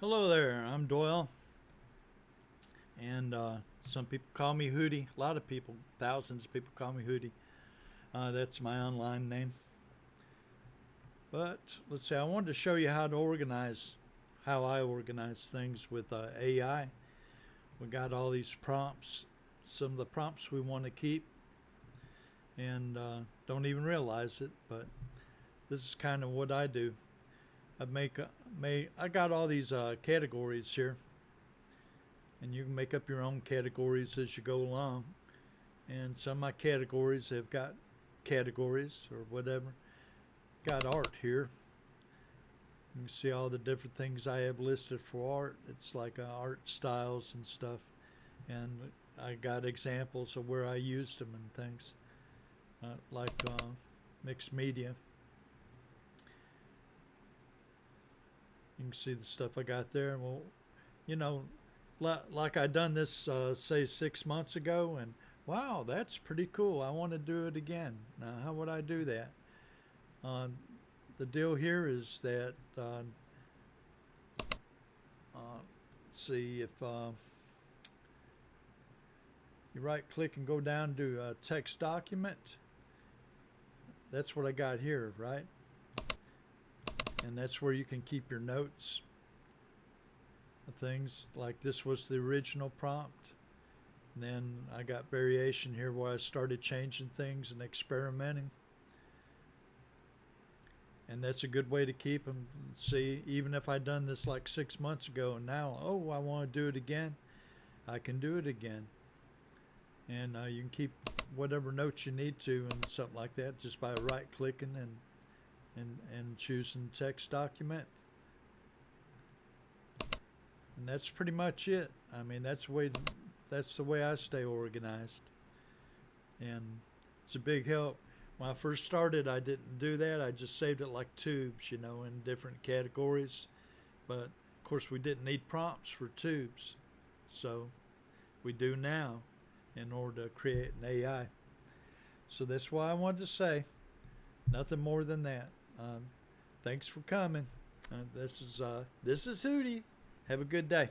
Hello there, I'm Doyle, and some people call me Hooty. A lot of people, thousands of people call me Hooty. That's my online name. But let's see, I wanted to show you how I organize things with AI. We got all these prompts, some of the prompts we want to keep, and don't even realize it, but this is kind of what I do. I got all these categories here, and you can make up your own categories as you go along. And some of my categories have got categories or whatever. Got art here. You can see all the different things I have listed for art. It's like art styles and stuff. And I got examples of where I used them and things, like mixed media. You can see the stuff I got there. Well, you know, like I done this say 6 months ago, and wow, that's pretty cool. I want to do it again. Now, how would I do that? Uh, the deal here is that let's see if you right click and go down to text document. That's what I got here, right? And that's where you can keep your notes of things. Like this was the original prompt. And then I got variation here where I started changing things and experimenting. And that's a good way to keep them. See, even if I done this like 6 months ago and now, oh, I want to do it again, I can do it again. And you can keep whatever notes you need to and something like that just by right clicking and choosing text document. And that's pretty much it. I mean, that's the way I stay organized. And it's a big help. When I first started, I didn't do that. I just saved it like tubes, in different categories. But of course, we didn't need prompts for tubes. So we do now in order to create an AI. So that's why I wanted to say nothing more than that. Thanks for coming. This is Hooty. Have a good day.